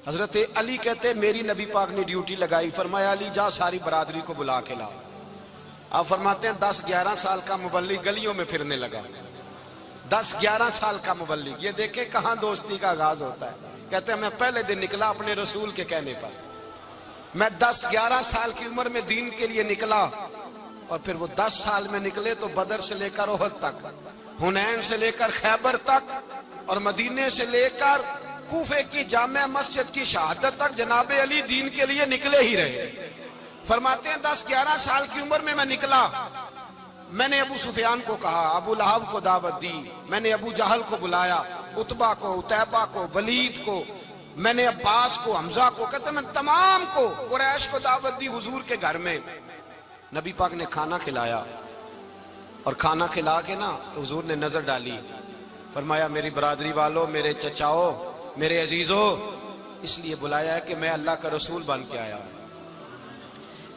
حضرت علی کہتے میری نبی پاک نے ڈیوٹی لگائی، فرمایا علی جا ساری برادری کو بلا کے لا۔ آپ فرماتے ہیں 10-11 سال کا مبلغ گلیوں میں پھرنے لگا، 10-11 سال کا مبلغ۔ یہ دیکھیں کہاں دوستی کا آغاز ہوتا ہے۔ کہتے ہیں میں پہلے دن نکلا اپنے رسول کے کہنے پر، میں 10-11 سال کی عمر میں دین کے لیے نکلا، اور پھر وہ 10 سال میں نکلے تو بدر سے لے کر احد تک، حنین سے لے کر خیبر تک، اور مدینے سے لے کر کوفے کی جامع مسجد کی شہادت تک جناب علی دین کے لیے نکلے ہی رہے۔ فرماتے ہیں 10-11 سال کی عمر میں نکلا، میں نے ابو سفیان کو کہا، ابو لہب کو دعوت دی، میں نے ابو جہل کو بلایا، عتبہ کو، عتیبہ کو، ولید کو، میں نے عباس کو، حمزہ کو، کہتے ہیں میں تمام کو، قریش کو دعوت دی حضور کے گھر میں۔ نبی پاک نے کھانا کھلایا، اور کھانا کھلا کے نا حضور نے نظر ڈالی، فرمایا میری برادری والوں، میرے چچاؤ، میرے عزیزوں، اس لیے بلایا ہے کہ میں اللہ کا رسول بن کے آیا ہوں،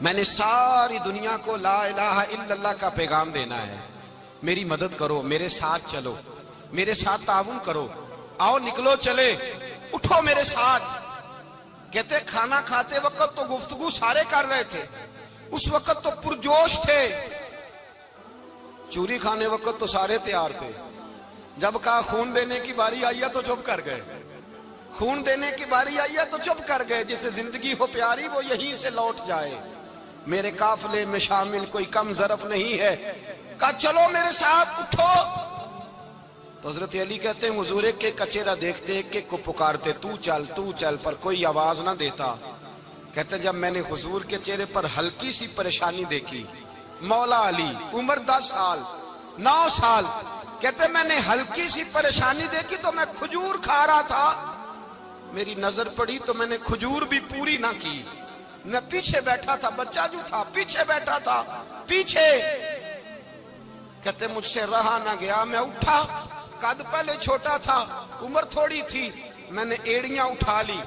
میں نے ساری دنیا کو لا الہ الا اللہ کا پیغام دینا ہے، میری مدد کرو، میرے ساتھ چلو، میرے ساتھ تعاون کرو، آؤ نکلو چلے، اٹھو میرے ساتھ۔ کہتے کھانا کھاتے وقت تو گفتگو سارے کر رہے تھے، اس وقت تو پرجوش تھے، چوری کھانے وقت تو سارے تیار تھے، جب کہا خون دینے کی باری آئی ہے تو چپ کر گئے، خون دینے کی باری آئی ہے تو چپ کر گئے، جسے زندگی ہو پیاری وہ یہیں سے لوٹ جائے، میرے قافلے میں شامل کوئی کم ظرف نہیں ہے، کہا چلو میرے ساتھ اٹھو۔ تو حضرت علی کہتے ہیں حضور ایک ایک کا چہرہ دیکھتے، ایک ایک کو پکارتے، تو چل، پر کوئی آواز نہ دیتا۔ کہتے ہیں جب میں نے حضور کے چہرے پر ہلکی سی پریشانی دیکھی، مولا علی عمر 10 سال 9 سال، کہتے ہیں میں نے ہلکی سی پریشانی دیکھی تو میں کھجور کھا رہا تھا، میری نظر پڑی تو میں نے کھجور بھی پوری نہ کی، میں پیچھے بیٹھا تھا، بچہ جو تھا پیچھے بیٹھا تھا، پیچھے۔ کہتے مجھ سے رہا نہ گیا، میں اٹھا، قد پہلے چھوٹا تھا، عمر تھوڑی تھی، میں نے ایڑیاں اٹھا لی،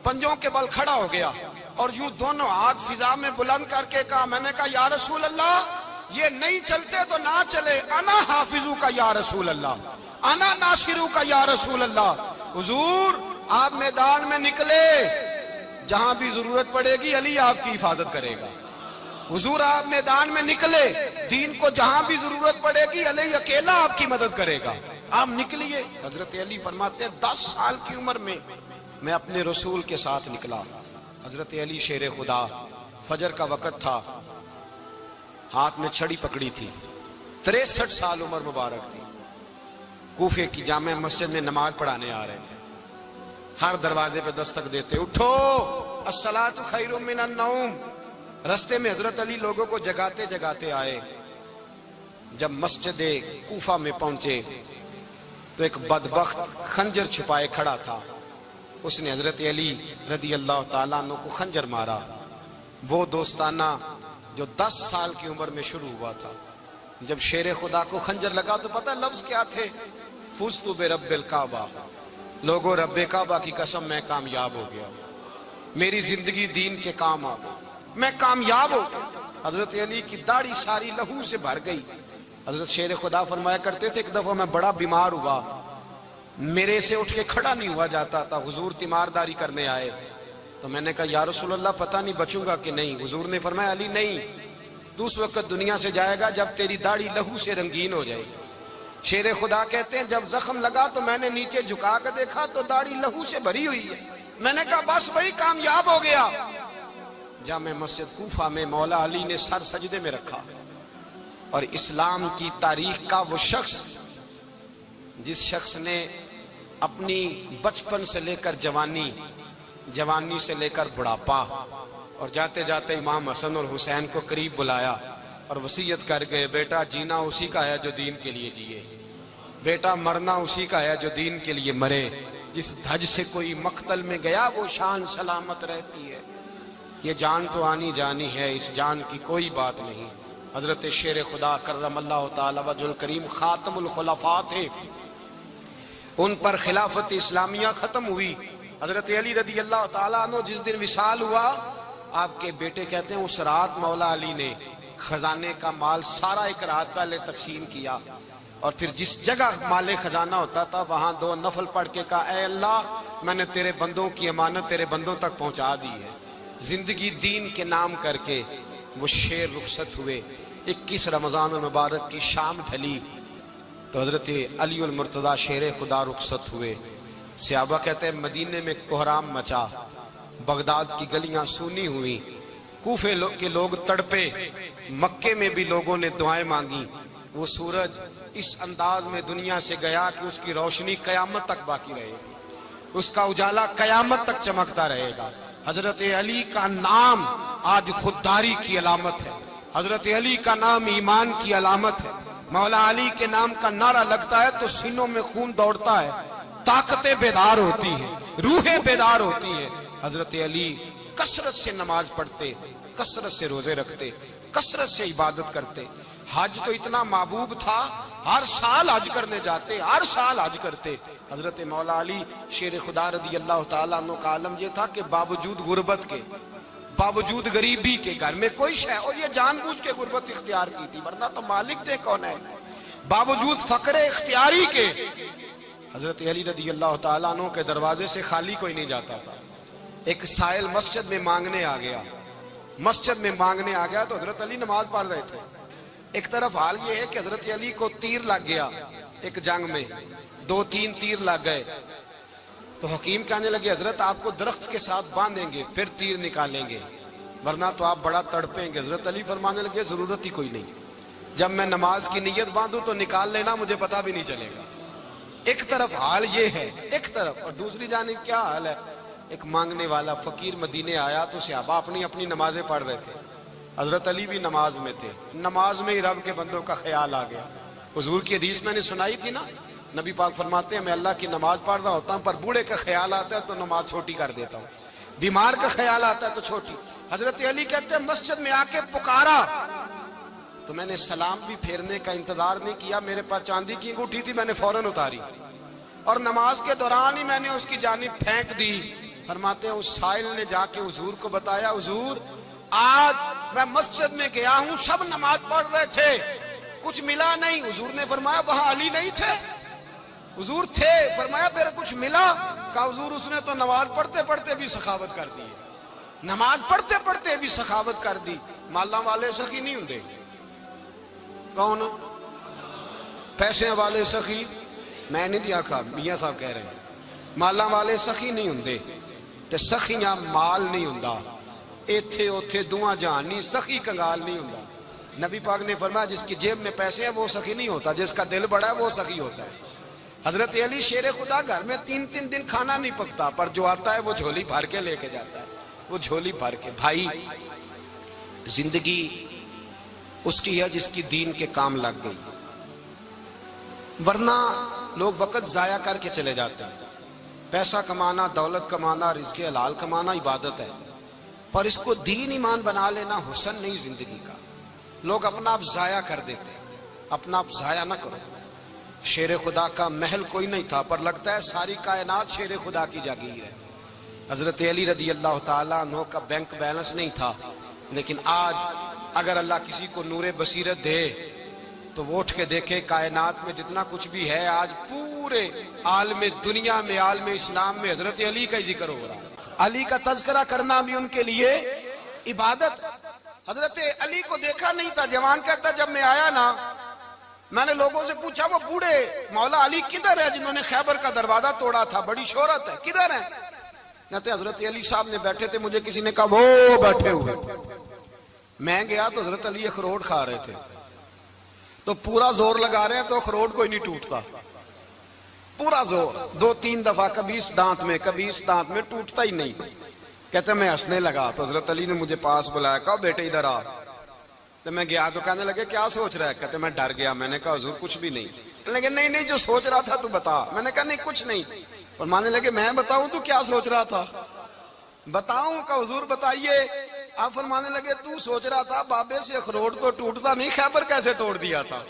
پنجوں کے بل کھڑا ہو گیا، اور یوں دونوں ہاتھ فضا میں بلند کر کے کہا، میں نے کہا یا رسول اللہ یہ نہیں چلتے تو نہ چلے، انا حافظو کا یا رسول اللہ، انا ناصرو کا یا رسول اللہ۔ حضور آپ میدان میں نکلے، جہاں بھی ضرورت پڑے گی علی آپ کی حفاظت کرے گا۔ حضور آپ میدان میں نکلے، دین کو جہاں بھی ضرورت پڑے گی علی اکیلا آپ کی مدد کرے گا، آپ نکلیے۔ حضرت علی فرماتے ہیں 10 سال کی عمر میں اپنے رسول کے ساتھ نکلا۔ حضرت علی شیر خدا، فجر کا وقت تھا، ہاتھ میں چھڑی پکڑی تھی، 63 سال عمر مبارک تھی، کوفے کی جامع مسجد میں نماز پڑھانے آ رہے تھے، ہر دروازے پہ دستک دیتے، اٹھو الصلاۃ خیر من النوم۔ رستے میں حضرت علی لوگوں کو جگاتے جگاتے آئے، جب مسجد کوفہ میں پہنچے تو ایک بدبخت خنجر چھپائے کھڑا تھا، اس نے حضرت علی رضی اللہ تعالیٰ عنہ کو خنجر مارا، وہ دوستانہ جو 10 سال کی عمر میں شروع ہوا تھا۔ جب شیر خدا کو خنجر لگا تو پتہ لفظ کیا تھے؟ فزت برب الکعبہ، لوگوں رب کعبہ کی قسم میں کامیاب ہو گیا، میری زندگی دین کے کام آ گئی، میں کامیاب ہو گیا۔ حضرت علی کی داڑھی ساری لہو سے بھر گئی۔ حضرت شیر خدا فرمایا کرتے تھے ایک دفعہ میں بڑا بیمار ہوا، میرے سے اٹھ کے کھڑا نہیں ہوا جاتا تھا، حضور تیمارداری کرنے آئے تو میں نے کہا یا رسول اللہ پتہ نہیں بچوں گا کہ نہیں۔ حضور نے فرمایا علی نہیں، تو اس وقت دنیا سے جائے گا جب تیری داڑھی لہو سے رنگین ہو جائے گی۔ شیر خدا کہتے ہیں جب زخم لگا تو میں نے نیچے جھکا کر دیکھا تو داڑھی لہو سے بھری ہوئی ہے، میں نے کہا بس وہی کامیاب ہو گیا۔ جامع مسجد کوفہ میں مولا علی نے سر سجدے میں رکھا، اور اسلام کی تاریخ کا وہ شخص جس شخص نے اپنی بچپن سے لے کر جوانی سے لے کر بڑھاپا، اور جاتے جاتے امام حسن اور حسین کو قریب بلایا اور وصیت کر گئے بیٹا جینا اسی کا ہے جو دین کے لیے جیے، بیٹا مرنا اسی کا ہے جو دین کے لیے مرے، جس دھج سے کوئی مقتل میں گیا وہ شان سلامت رہتی ہے، یہ جان تو آنی جانی ہے، اس جان کی کوئی بات نہیں۔ حضرت شیر خدا کرم اللہ تعالی وجہ الکریم خاتم الخلفاء تھے، ان پر خلافت اسلامیہ ختم ہوئی۔ حضرت علی رضی اللہ تعالیٰ عنہ جس دن وصال ہوا، آپ کے بیٹے کہتے ہیں اس رات مولا علی نے خزانے کا مال سارا ایک رات پہلے تقسیم کیا، اور پھر جس جگہ مال خزانہ ہوتا تھا وہاں 2 نفل پڑھ کے کہا اے اللہ میں نے تیرے بندوں کی امانت تیرے بندوں تک پہنچا دی ہے۔ زندگی دین کے نام کر کے وہ شیر رخصت ہوئے۔ 21 رمضان المبارک کی شام ڈھلی تو حضرت علی المرتضیٰ شیر خدا رخصت ہوئے۔ صحابہ کہتے ہیں مدینے میں کوہرام مچا، بغداد کی گلیاں سونی ہوئی، کوفے کے لوگ تڑپے، مکے میں بھی لوگوں نے دعائیں مانگی۔ وہ سورج اس انداز میں دنیا سے گیا کہ اس کی روشنی قیامت تک باقی رہے گی، اس کا اجالا قیامت تک چمکتا رہے گا۔ حضرت علی کا نام آج خودداری کی علامت ہے، حضرت علی کا نام ایمان کی علامت ہے۔ مولا علی کے نام کا نعرہ لگتا ہے تو سینوں میں خون دوڑتا ہے، طاقتیں بیدار ہوتی ہیں، روحیں بیدار ہوتی ہیں۔ حضرت علی کثرت سے نماز پڑھتے، کثرت سے روزے رکھتے، کثرت سے عبادت کرتے۔ حج تو اتنا محبوب تھا، ہر سال حج کرنے جاتے، ہر سال حج کرتے۔ حضرت مولا علی شیر خدا رضی اللہ تعالیٰ عنہ کا عالم یہ تھا کہ باوجود غربت کے، باوجود غریبی کے، گھر میں کوئی شے، اور یہ جان بوجھ کے غربت اختیار کی تھی ورنہ تو مالک تھے کون ہے، باوجود فقر اختیاری کے حضرت علی رضی اللہ تعالیٰ عنہ کے دروازے سے خالی کوئی نہیں جاتا تھا۔ ایک سائل مسجد میں مانگنے آ گیا، مسجد میں مانگنے آ گیا تو حضرت علی نماز پڑھ رہے تھے۔ ایک طرف حال یہ ہے کہ حضرت علی کو تیر لگ گیا، ایک جنگ میں 2-3 تیر لگ گئے تو حکیم کہنے لگے حضرت آپ کو درخت کے ساتھ باندھیں گے پھر تیر نکالیں گے ورنہ تو آپ بڑا تڑپیں گے۔ حضرت علی فرمانے لگے ضرورت ہی کوئی نہیں، جب میں نماز کی نیت باندھوں تو نکال لینا، مجھے پتا بھی نہیں چلے گا۔ ایک طرف حال یہ ہے، ایک طرف، اور دوسری جانب کیا حال ہے؟ ایک مانگنے والا فقیر مدینے آیا تو صحابہ اپنی اپنی نمازیں پڑھ رہے تھے، حضرت علی بھی نماز میں تھے۔ نماز میں ہی رب کے بندوں کا خیال آ گیا۔ حضور کی حدیث میں نے سنائی تھی نا، نبی پاک فرماتے ہیں میں اللہ کی نماز پڑھ رہا ہوتا ہوں پر بوڑھے کا خیال آتا ہے تو نماز چھوٹی کر دیتا ہوں، بیمار کا خیال آتا ہے تو چھوٹی۔ حضرت علی کہتے ہیں مسجد میں آ کے پکارا تو میں نے سلام بھی پھیرنے کا انتظار نہیں کیا، میرے پاس چاندی کی انگوٹھی تھی، میں نے فوراً اتاری اور نماز کے دوران ہی میں نے اس کی جانب پھینک دی۔ فرماتے ہیں اس سائل نے جا کے حضور کو بتایا، حضور آج میں مسجد میں گیا ہوں، سب نماز پڑھ رہے تھے، کچھ ملا نہیں۔ حضور نے فرمایا وہاں علی نہیں تھے؟ حضور تھے۔ فرمایا پھر کچھ ملا؟ کہا حضور اس نے تو نماز پڑھتے پڑھتے بھی سخاوت کر دی، نماز پڑھتے پڑھتے بھی سخاوت کر دی۔ مالاں والے سخی نہیں ہوندے؟ کون؟ پیسے والے سخی؟ میں نہیں دیا کہا، میاں صاحب کہہ رہے ہیں مالاں والے سخی نہیں ہوندے، تے سخیاں مال نہیں ہوندا، ایتھے اوتھے دعا جہان نہیں، سخی کنگال نہیں ہوندا۔ نبی پاک نے فرمایا جس کی جیب میں پیسے ہیں وہ سخی نہیں ہوتا، جس کا دل بڑا ہے وہ سخی ہوتا ہے۔ حضرت علی شیر خدا گھر میں 3 دن کھانا نہیں پکتا پر جو آتا ہے وہ جھولی بھر کے لے کے جاتا ہے، وہ جھولی بھر کے۔ بھائی زندگی اس کی ہے جس کی دین کے کام لگ گئی، ورنہ لوگ وقت ضائع کر کے چلے جاتے ہیں۔ پیسہ کمانا، دولت کمانا، رزق حلال کمانا عبادت ہے، پر اس کو دین ایمان بنا لینا حسن نہیں زندگی کا۔ لوگ اپنا آپ ضائع کر دیتے ہیں، اپنا آپ ضائع نہ کرو۔ شیر خدا کا محل کوئی نہیں تھا پر لگتا ہے ساری کائنات شیر خدا کی جاگیر ہے۔ حضرت علی رضی اللہ تعالیٰ عنہ کا بینک بیلنس نہیں تھا، لیکن آج اگر اللہ کسی کو نور بصیرت دے تو وہ اٹھ کے دیکھے کائنات میں جتنا کچھ بھی ہے آج پورے عالم دنیا میں، عالم اسلام میں حضرت علی کا ہی ذکر ہو رہا ہے۔ علی کا تذکرہ کرنا بھی ان کے لیے عبادت۔ حضرت علی کو دیکھا نہیں تھا، جوان کہتا جب میں آیا نا میں نے لوگوں سے پوچھا وہ بوڑھے مولا علی کدھر ہے جنہوں نے خیبر کا دروازہ توڑا تھا، بڑی شہرت ہے، کدھر ہیں؟ کہتے حضرت علی صاحب نے بیٹھے تھے، مجھے کسی نے کہا وہ بیٹھے ہوئے۔ میں گیا تو حضرت علی اخروٹ کھا رہے تھے، تو پورا زور لگا رہے ہیں تو اخروٹ کوئی نہیں ٹوٹتا، پورا زور 2-3 دفعہ، کبھی اس دانت میں کبھی اس دانت میں، ٹوٹتا ہی نہیں۔ کہتے میں ہنسنے لگا تو حضرت علی نے مجھے پاس بلایا، کہا بیٹے ادھر آ۔ تو میں گیا تو کہنے لگے کیا سوچ رہا ہے؟ کہتے میں ڈر گیا۔ میں نے کہا حضور کچھ بھی نہیں۔ کہنے لگے نہیں جو سوچ رہا تھا تو بتا۔ میں نے کہا نہیں کچھ نہیں۔ فرمانے لگے میں بتاؤں تو کیا سوچ رہا تھا؟ بتاؤں؟ کہ حضور بتائیے۔ آپ فرمانے لگے تو سوچ رہا تھا بابے سے اخروٹ تو ٹوٹتا نہیں، خیبر کیسے توڑ دیا تھا؟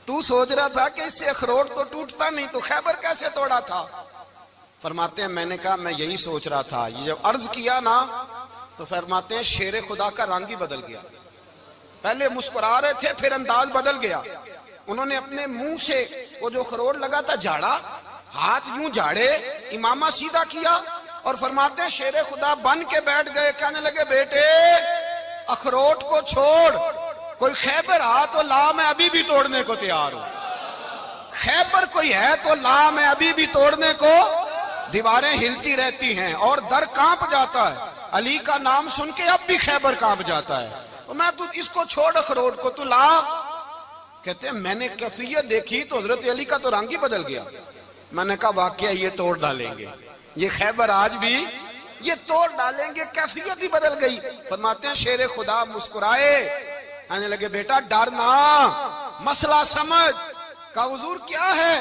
تو سوچ رہا تھا کہ اس سے اخروٹ تو ٹوٹتا نہیں تو خیبر کیسے توڑا تھا؟ فرماتے ہیں میں نے کہا میں یہی سوچ رہا تھا۔ یہ جب عرض کیا نا تو فرماتے ہیں شیر خدا کا رنگ ہی بدل گیا، پہلے مسکرا رہے تھے پھر انداز بدل گیا۔ انہوں نے اپنے منہ سے وہ جو خروٹ لگا تھا جھاڑا، ہاتھ یوں جھاڑے، امامہ سیدھا کیا اور فرماتے ہیں شیر خدا بن کے بیٹھ گئے. کہنے لگے بیٹے اخروٹ کو چھوڑ، کوئی خیبر آ تو لا، میں ابھی بھی توڑنے کو تیار ہوں. خیبر کوئی ہے تو لا، میں ابھی بھی توڑنے کو. دیواریں ہلتی رہتی ہیں اور در کانپ جاتا ہے. علی کا نام سن کے اب بھی خیبر کانپ جاتا ہے. میں تو اس کو چھوڑ اخروٹ کو، تو لا. کہتے ہیں میں نے کیفیت دیکھی تو حضرت علی کا تو رنگ ہی بدل گیا. میں نے کہا واقعہ یہ توڑ ڈالیں گے، یہ خیبر آج بھی یہ توڑ ڈالیں گے، کیفیت ہی بدل گئی. فرماتے ہیں شیر خدا مسکرائے، کہنے لگے بیٹا ڈرنا، مسئلہ سمجھ. کہا حضور کیا ہے؟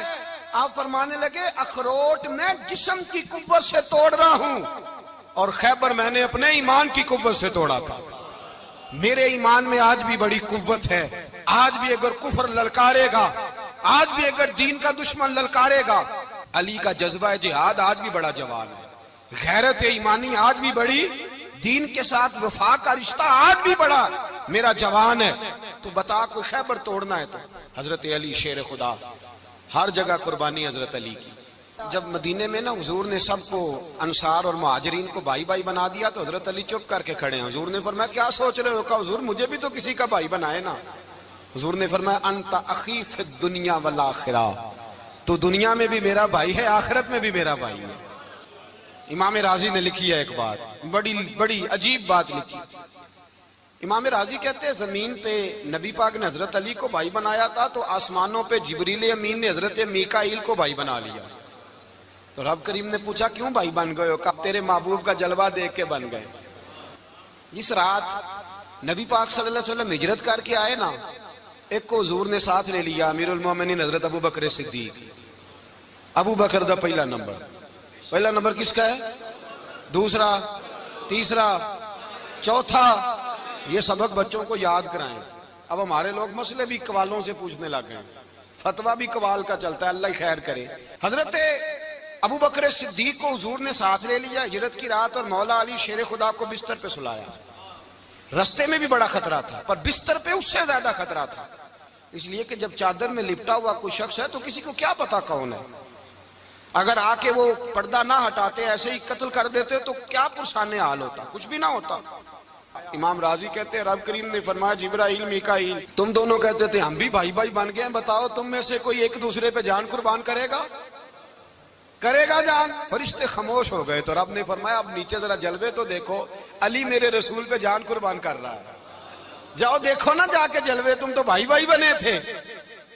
آپ فرمانے لگے اخروٹ میں جسم کی قوت سے توڑ رہا ہوں اور خیبر میں نے اپنے ایمان کی قوت سے توڑا تھا. میرے ایمان میں آج بھی بڑی قوت ہے. آج بھی اگر کفر للکارے گا، آج بھی اگر دین کا دشمن للکارے گا، علی کا جذبہ جہاد آج بھی بڑا جوان ہے. غیرت ایمانی آج بھی بڑی، دین کے ساتھ وفا کا رشتہ آج بھی بڑا میرا جوان ہے. تو بتا کوئی خیبر توڑنا ہے تو حضرت علی شیر خدا، ہر جگہ قربانی حضرت علی کی. جب مدینے میں نا حضور نے سب کو انصار اور مہاجرین کو بھائی بھائی بنا دیا تو حضرت علی چپ کر کے کھڑے ہیں. حضور نے فرمایا کیا سوچ رہے ہو؟ کہا حضور مجھے بھی تو کسی کا بھائی بنائے نا. حضور نے فرمایا انت اخی فی الدنیا والآخرہ، تو دنیا میں بھی میرا بھائی ہے، آخرت میں بھی میرا بھائی ہے. امام راضی نے لکھی ہے ایک بات، بڑی عجیب بات لکھی. امام راضی کہتے ہیں زمین پہ نبی پاک نے حضرت علی کو بھائی بنایا تھا تو آسمانوں پہ جبریل امین نے حضرت میکائیل کو بھائی بنا لیا. تو رب کریم نے پوچھا کیوں بھائی بن گئے ہو؟ کہا تیرے محبوب کا جلوہ دیکھ کے بن گئے. جس رات نبی پاک صلی اللہ علیہ وسلم ہجرت کر کے آئے نا، ایک کو حضور نے ساتھ لے لیا، امیر المومنین حضرت ابو بکر صدیق. ابو بکر دا پہلا نمبر کس کا ہے؟ دوسرا، تیسرا، چوتھا. یہ سبق بچوں کو یاد کرائیں. اب ہمارے لوگ مسئلے بھی قوالوں سے پوچھنے لگ گئے، فتویٰ بھی قوال کا چلتا ہے، اللہ ہی خیر کرے. حضرت ابو بکر صدیق کو حضور نے ساتھ لے لیا ہجرت کی رات، اور مولا علی شیر خدا کو بستر پہ سلایا. رستے میں بھی بڑا خطرہ تھا پر بستر پہ اس سے زیادہ خطرہ تھا، اس لیے کہ جب چادر میں لپٹا ہوا کوئی شخص ہے تو کسی کو کیا پتا کون ہے. اگر آ کے وہ پردہ نہ ہٹاتے ایسے ہی قتل کر دیتے تو کیا پرسان حال ہوتا، کچھ بھی نہ ہوتا. امام راضی کہتے ہیں رب کریم نے فرمایا جبرائیل میکائیل تم دونوں کہتے تھے ہم بھی بھائی بھائی بن گئے ہیں، بتاؤ تم میں سے کوئی ایک دوسرے پہ جان قربان کرے گا جان؟ فرشتے خاموش ہو گئے. تو رب نے فرمایا اب نیچے ذرا جلوے تو دیکھو، علی میرے رسول پہ جان قربان کر رہا ہے، جاؤ دیکھو نا جا کے جلوے، تم تو بھائی بھائی بنے تھے.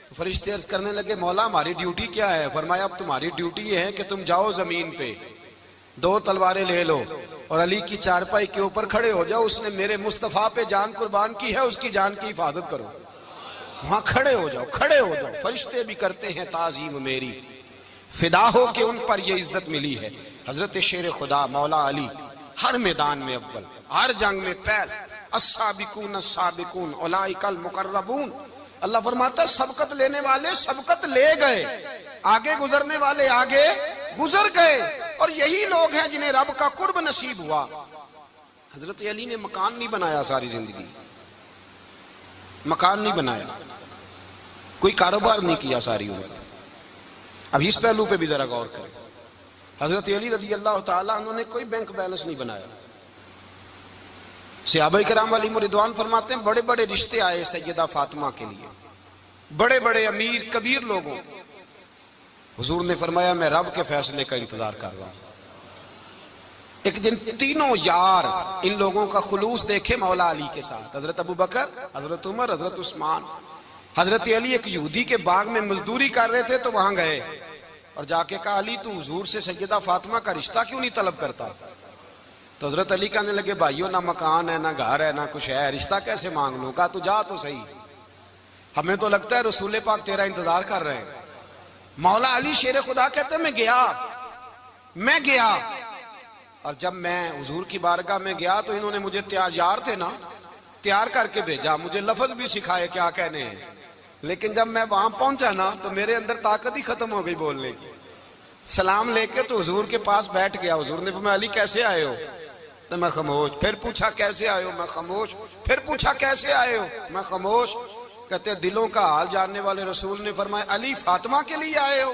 تو فرشتے عرض کرنے لگے مولا ہماری ڈیوٹی کیا ہے؟ فرمایا اب تمہاری ڈیوٹی یہ ہے کہ تم جاؤ زمین پہ 2 تلواریں لے لو اور علی کی چارپائی کے اوپر کھڑے ہو جاؤ، اس نے میرے مصطفیٰ پہ جان قربان کی ہے، اس کی جان کی حفاظت کرو. وہاں کھڑے ہو جاؤ. فرشتے بھی کرتے ہیں تعظیم میری، فدا ہو کہ ان پر یہ عزت ملی ہے. حضرت شیر خدا مولا علی ہر میدان میں اول، ہر جنگ میں پہل. السابقون السابقون اولئک المقربون. اللہ فرماتا ہے سبقت لینے والے سبقت لے گئے، آگے گزرنے والے آگے گزر گئے، اور یہی لوگ ہیں جنہیں رب کا قرب نصیب ہوا. حضرت علی نے مکان نہیں بنایا، ساری زندگی مکان نہیں بنایا، کوئی کاروبار نہیں کیا ساری عمر. اب اس پہلو پہ بھی ذرا غور کریں. حضرت علی رضی اللہ تعالیٰ انہوں نے کوئی بینک بیلنس نہیں بنایا. صحابہ کرام علیہم رضوان فرماتے ہیں بڑے بڑے رشتے آئے سیدہ فاطمہ کے لیے، بڑے بڑے امیر کبیر لوگوں. حضور نے فرمایا میں رب کے فیصلے کا انتظار کر رہا ہوں. ایک دن تینوں یار ان لوگوں کا خلوص دیکھے مولا علی کے ساتھ، حضرت ابو بکر، حضرت عمر، حضرت عثمان. حضرت علی ایک یہودی کے باغ میں مزدوری کر رہے تھے تو وہاں گئے اور جا کے کہا علی تو حضور سے سیدہ فاطمہ کا رشتہ کیوں نہیں طلب کرتا؟ تو حضرت علی کہنے لگے بھائیو نہ مکان ہے، نہ گھر ہے، نہ کچھ ہے، رشتہ کیسے مانگ لوں؟ کہا تو جا تو صحیح، ہمیں تو لگتا ہے رسول پاک تیرا انتظار کر رہے ہیں. مولا علی شیر خدا کہتے ہیں میں گیا اور جب میں حضور کی بارگاہ میں گیا تو انہوں نے مجھے یار تھے نا، تیار کر کے بھیجا، مجھے لفظ بھی سکھائے کیا کہنے ہیں. لیکن جب میں وہاں پہنچا نا تو میرے اندر طاقت ہی ختم ہو گئی بولنے کی. سلام لے کے تو حضور کے پاس بیٹھ گیا. حضور نے فرمایا علی کیسے آئے ہو؟ تو میں خاموش. پھر پوچھا کیسے آئے ہو؟ میں خاموش. پھر پوچھا کیسے آئے ہو؟ میں خاموش. کہتے دلوں کا حال جاننے والے رسول نے فرمایا علی فاطمہ کے لیے آئے ہو؟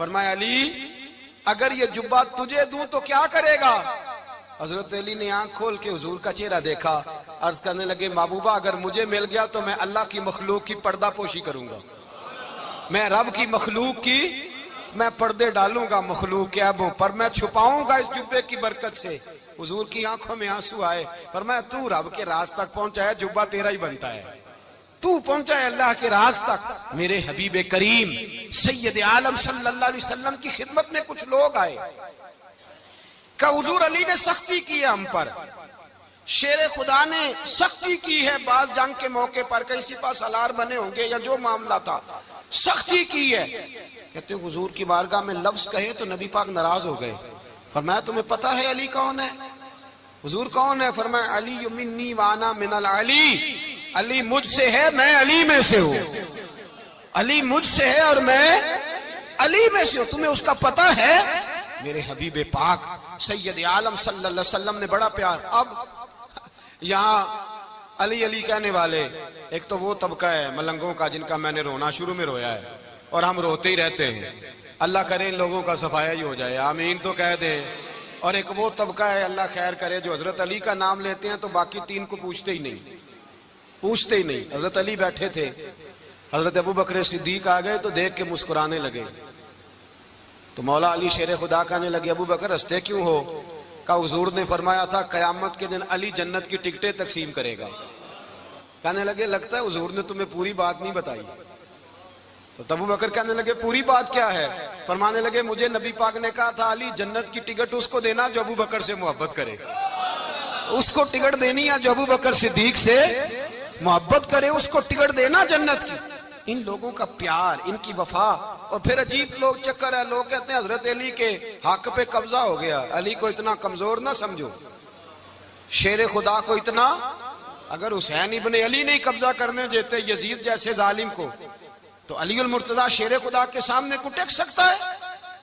فرمایا علی اگر یہ جبہ تجھے دوں تو کیا کرے گا؟ حضرت علی نے آنکھ کھول کے حضور کا چہرہ دیکھا، عرض کرنے لگے محبوبہ اگر مجھے مل گیا تو میں اللہ کی مخلوق کی پردہ پوشی کروں گا، میں رب کی مخلوق کی میں پردے ڈالوں گا مخلوق کے عیبوں پر، میں چھپاؤں گا اس جبے کی برکت سے۔ حضور کی آنکھوں میں آنسو آئے، فرمایا تو رب کے راز تک پہنچا ہے، جبہ تیرا ہی بنتا ہے، تو پہنچا ہے اللہ کے راز تک۔ میرے حبیب کریم سید عالم صلی اللہ علیہ وسلم کی خدمت میں کچھ لوگ آئے کہ حضور علی نے سختی کی ہے ہم پر، شیر خدا نے سختی کی ہے، بعض جنگ کے موقع پر کہیں سپہ سالار بنے ہوں گے یا جو معاملہ تھا سختی کی ہے۔ کہتے ہیں حضور کی بارگاہ میں لفظ کہے تو نبی پاک ناراض ہو گئے۔ فرمایا تمہیں پتہ ہے علی کون ہے؟ حضور کون ہے؟ فرمایا علی منی وانا من العلی، علی مجھ سے ہے میں علی میں سے ہوں، علی مجھ سے ہے اور میں علی میں سے ہوں، تمہیں اس کا پتہ ہے؟ میرے حبیب پاک سید عالم صلی اللہ علیہ وسلم نے بڑا پیار۔ اب یہاں علی علی کہنے والے ایک تو وہ طبقہ ہے ملنگوں کا جن کا میں نے رونا شروع میں رویا ہے اور ہم روتے ہی رہتے ہیں، اللہ کرے ان لوگوں کا صفایا ہی ہو جائے، آمین تو کہہ دیں۔ اور ایک وہ طبقہ ہے اللہ خیر کرے جو حضرت علی کا نام لیتے ہیں تو باقی تین کو پوچھتے ہی نہیں۔ حضرت علی بیٹھے تھے، حضرت ابو بکر صدیق آ گئے تو دیکھ کے مسکرانے لگے، تو مولا علی شیر خدا کہنے لگے ابو بکر ہنستے کیوں ہو؟ کہ حضور نے فرمایا تھا قیامت کے دن علی جنت کی ٹکٹیں تقسیم کرے گا۔ کہنے لگے لگتا ہے حضور نے تمہیں پوری بات نہیں بتائی۔ تو ابو بکر کہنے لگے پوری بات کیا ہے؟ فرمانے لگے مجھے نبی پاک نے کہا تھا علی جنت کی ٹکٹ اس کو دینا جو ابو بکر سے محبت کرے، اس کو ٹکٹ دینی ہے جو ابو بکر صدیق سے محبت کرے، اس کو ٹکٹ دینا جنت کی۔ ان لوگوں کا پیار، ان کی وفا۔ اور پھر عجیب لوگ چکر ہے، لوگ کہتے ہیں حضرت علی کے حق پہ قبضہ ہو گیا، علی کو اتنا کمزور نہ سمجھو، شیر خدا کو اتنا، اگر حسین ابن علی نہیں قبضہ کرنے دیتے یزید جیسے ظالم کو تو علی المرتضیٰ شیر خدا کے سامنے کو ٹک سکتا ہے؟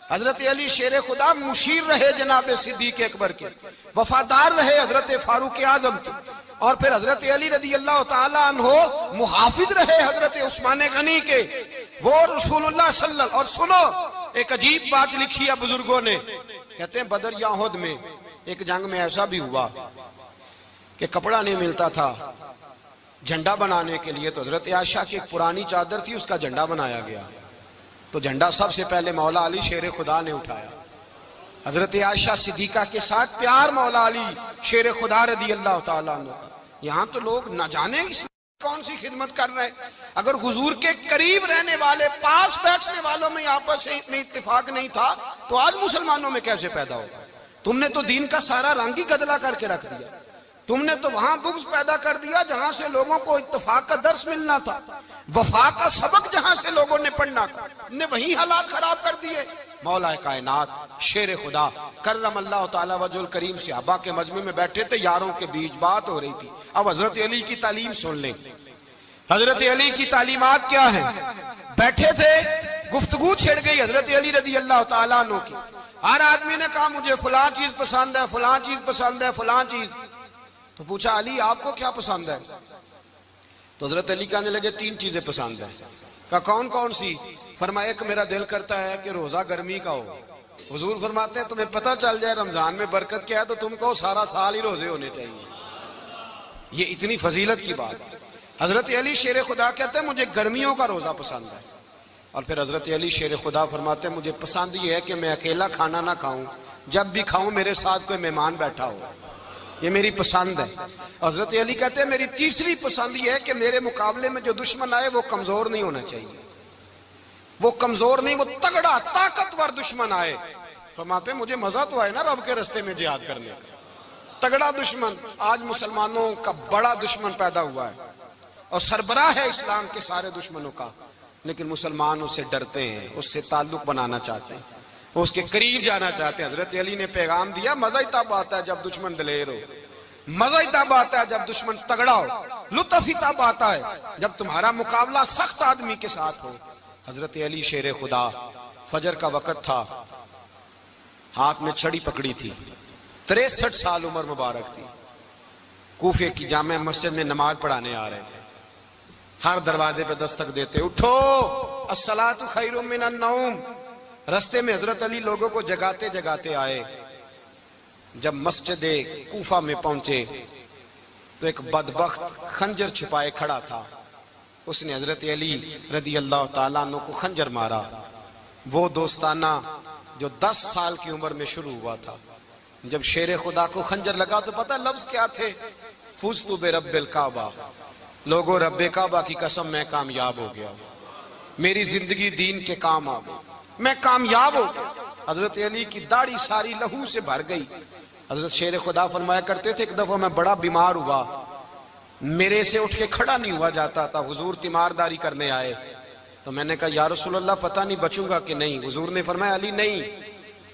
حضرت علی شیر خدا مشیر رہے جناب صدیق اکبر کے، وفادار رہے حضرت فاروق اعظم کے، اور پھر حضرت علی رضی اللہ تعالیٰ عنہ محافظ رہے حضرت عثمان غنی کے، وہ رسول اللہ صلی اللہ۔ اور سنو ایک عجیب بات لکھی ہے بزرگوں نے، کہتے ہیں بدر یا احد میں ایک جنگ میں ایسا بھی ہوا کہ کپڑا نہیں ملتا تھا جھنڈا بنانے کے لیے، تو حضرت عائشہ کی ایک پرانی چادر تھی، اس کا جھنڈا بنایا گیا، تو جھنڈا سب سے پہلے مولا علی شیر خدا نے اٹھایا۔ حضرت عائشہ صدیقہ کے ساتھ پیار مولا علی شیر خدا رضی اللہ تعالیٰ عنہ کا۔ یہاں تو لوگ نہ جانے اس کون سی خدمت کر رہے ہیں، اگر حضور کے قریب رہنے والے پاس بیٹھنے والوں میں آپس میں اتفاق نہیں تھا تو آج مسلمانوں میں کیسے پیدا ہوگا؟ تم نے تو دین کا سارا رنگ ہی گدلا کر کے رکھ دیا، تم نے تو وہاں بغض پیدا کر دیا جہاں سے لوگوں کو اتفاق کا درس ملنا تھا، وفا کا سبق جہاں سے لوگوں نے پڑھنا تھا، نے وہی حالات خراب کر دیے۔ مولا کائنات شیر خدا کرم اللہ تعالیٰ وجہ الکریم صحابہ کے مجمع میں بیٹھے تھے، یاروں کے بیچ بات ہو رہی تھی۔ اب حضرت علی کی تعلیم سن لیں، حضرت علی کی تعلیمات کیا ہیں؟ بیٹھے تھے، گفتگو چھڑ گئی حضرت علی رضی اللہ تعالیٰ عنہ کی، ہر آدمی نے کہا مجھے فلاں چیز پسند ہے، فلاں چیز پسند ہے، فلاں چیز۔ تو پوچھا علی آپ کو کیا پسند ہے؟ تو حضرت علی کہنے لگے تین چیزیں پسند ہیں۔ کہا کون کون سی؟ فرمایا ایک میرا دل کرتا ہے کہ روزہ گرمی کا ہو، حضور فرماتے ہیں تمہیں پتہ چل جائے رمضان میں برکت کیا ہے تو تم کو سارا سال ہی روزے ہونے چاہیے، یہ اتنی فضیلت کی بات۔ حضرت علی شیر خدا کہتے ہیں مجھے گرمیوں کا روزہ پسند ہے، اور پھر حضرت علی شیر خدا فرماتے ہیں مجھے پسند یہ ہے کہ میں اکیلا کھانا نہ کھاؤں، جب بھی کھاؤں میرے ساتھ کوئی مہمان بیٹھا ہو، یہ میری پسند ہے۔ حضرت علی کہتے ہیں میری تیسری پسند یہ ہے کہ میرے مقابلے میں جو دشمن آئے وہ کمزور نہیں ہونا چاہیے، وہ کمزور نہیں، وہ تگڑا طاقتور دشمن آئے۔ فرماتے ہیں مجھے مزہ تو آئے نا رب کے رستے میں جہاد کرنے کا، تگڑا دشمن۔ آج مسلمانوں کا بڑا دشمن پیدا ہوا ہے اور سربراہ ہے اسلام کے سارے دشمنوں کا، لیکن مسلمان اس سے ڈرتے ہیں، اس سے تعلق بنانا چاہتے ہیں، اس کے قریب جانا چاہتے ہیں۔ حضرت علی نے پیغام دیا مزہ ہی تب آتا ہے جب دشمن دلیر ہو، مزہ ہی تب آتا ہے جب دشمن تگڑا ہو، لطف ہی تب آتا ہے جب تمہارا مقابلہ سخت آدمی کے ساتھ ہو۔ حضرت علی شیر خدا، فجر کا وقت تھا، ہاتھ میں چھڑی پکڑی تھی، 63 سال عمر مبارک تھی، کوفے کی جامع مسجد میں نماز پڑھانے آ رہے تھے، ہر دروازے پہ دستک دیتے اٹھو الصلاۃ خیر من النوم، رستے میں حضرت علی لوگوں کو جگاتے جگاتے آئے. جب مسجد کوفہ میں پہنچے تو ایک بدبخت خنجر چھپائے کھڑا تھا. اس نے حضرت علی رضی اللہ تعالیٰ عنہ کو خنجر مارا. وہ دوستانہ جو 10 سال کی عمر میں شروع ہوا تھا. جب شیر خدا کو خنجر لگا تو پتہ لفظ کیا تھے؟ فزت برب الکعبہ. لوگوں رب کعبہ کی قسم میں کامیاب ہو گیا, میری زندگی دین کے کام آ گئی, میں کامیاب ہو گیا. حضرت علی کی داڑھی ساری لہو سے بھر گئی. حضرت شیر خدا فرمایا کرتے تھے ایک دفعہ میں بڑا بیمار ہوا, میرے سے اٹھ کے کھڑا نہیں ہوا جاتا تھا. حضور تیمارداری کرنے آئے تو میں نے کہا یا رسول اللہ پتہ نہیں بچوں گا کہ نہیں. حضور نے فرمایا علی نہیں,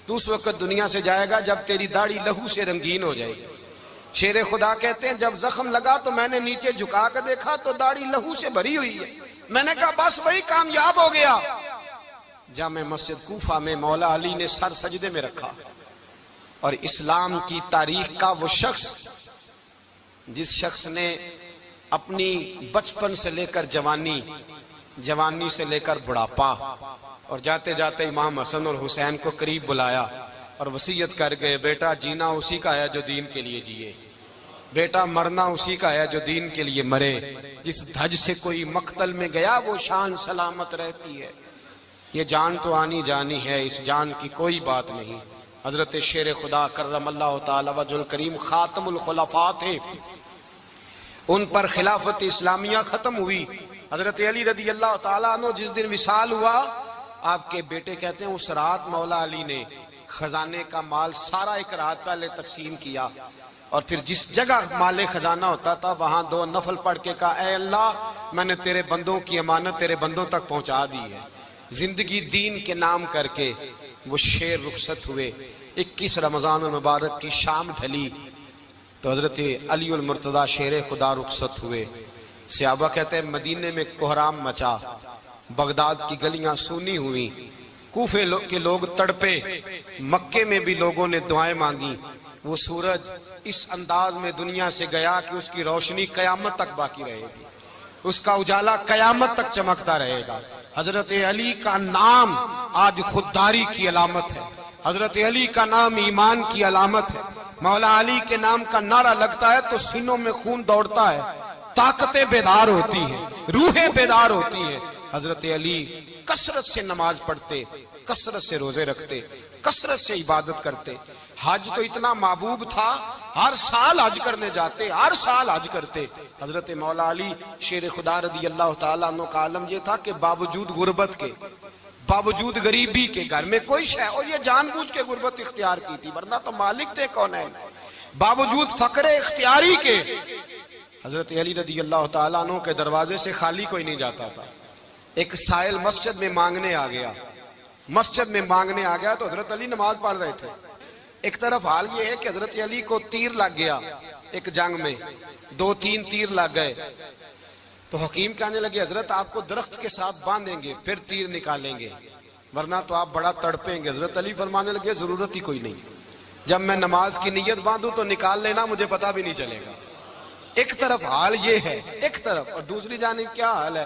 تو اس وقت دنیا سے جائے گا جب تیری داڑھی لہو سے رنگین ہو جائے گی. شیر خدا کہتے ہیں جب زخم لگا تو میں نے نیچے جھکا کر دیکھا تو داڑھی لہو سے بھری ہوئی ہے. میں نے کہا بس وہی کامیاب ہو گیا. جامع مسجد کوفہ میں مولا علی نے سر سجدے میں رکھا اور اسلام کی تاریخ کا وہ شخص جس شخص نے اپنی بچپن سے لے کر جوانی, جوانی سے لے کر بڑھاپا, اور جاتے جاتے امام حسن اور حسین کو قریب بلایا اور وصیت کر گئے بیٹا جینا اسی کا ہے جو دین کے لیے جیے, بیٹا مرنا اسی کا ہے جو دین کے لیے مرے. جس دھج سے کوئی مقتل میں گیا وہ شان سلامت رہتی ہے. یہ جان تو آنی جانی ہے, اس جان کی کوئی بات نہیں. حضرت شیر خدا کرم اللہ تعالی وجہ الکریم خاتم الخلفاء تھے, ان پر خلافت اسلامیہ ختم ہوئی. حضرت علی رضی اللہ تعالیٰ عنہ جس دن وصال ہوا, آپ کے بیٹے کہتے ہیں اس رات مولا علی نے خزانے کا مال سارا ایک رات پہلے تقسیم کیا, اور پھر جس جگہ مال خزانہ ہوتا تھا وہاں 2 نفل پڑھ کے کہا اے اللہ میں نے تیرے بندوں کی امانت تیرے بندوں تک پہنچا دی ہے. زندگی دین کے نام کر کے وہ شیر رخصت ہوئے. 21 رمضان المبارک کی شام ڈھلی تو حضرت علی المرتضی شیر خدا رخصت ہوئے. صحابہ کہتے ہیں مدینے میں کوہرام مچا, بغداد کی گلیاں سونی ہوئی, کوفے کے لوگ تڑپے, مکے میں بھی لوگوں نے دعائیں مانگی. وہ سورج اس انداز میں دنیا سے گیا کہ اس کی روشنی قیامت تک باقی رہے گی, اس کا اجالا قیامت تک چمکتا رہے گا. حضرت علی کا نام آج خودداری کی علامت ہے, حضرت علی کا نام ایمان کی علامت ہے. مولا علی کے نام کا نعرہ لگتا ہے تو سینوں میں خون دوڑتا ہے, طاقتیں بیدار ہوتی ہیں, روحیں بیدار ہوتی ہیں. حضرت علی کثرت سے نماز پڑھتے, کثرت سے روزے رکھتے, کثرت سے عبادت کرتے. حج تو اتنا محبوب تھا, ہر سال حج کرنے جاتے, ہر سال حج کرتے. حضرت مولا علی شیر خدا رضی اللہ تعالیٰ عنہ کا عالم یہ تھا کہ باوجود غربت کے, باوجود غریبی کے, گھر میں کوئی شے, اور یہ جان بوجھ کے غربت اختیار کی تھی ورنہ تو مالک تھے کون ہے, باوجود فقر اختیاری کے حضرت علی رضی اللہ تعالیٰ عنہ کے دروازے سے خالی کوئی نہیں جاتا تھا. ایک سائل مسجد میں مانگنے آ گیا, مسجد میں مانگنے آ گیا تو حضرت علی نماز پڑھ رہے تھے. ایک طرف حال یہ ہے کہ حضرت علی کو تیر لگ گیا ایک جنگ میں, 2-3 تیر لگ گئے تو حکیم کہنے لگے حضرت آپ کو درخت کے ساتھ باندھیں گے پھر تیر نکالیں گے ورنہ تو آپ بڑا تڑپیں گے. حضرت علی فرمانے لگے ضرورت ہی کوئی نہیں, جب میں نماز کی نیت باندھوں تو نکال لینا, مجھے پتہ بھی نہیں چلے گا. ایک طرف حال یہ ہے, ایک طرف, اور دوسری جانب کیا حال ہے,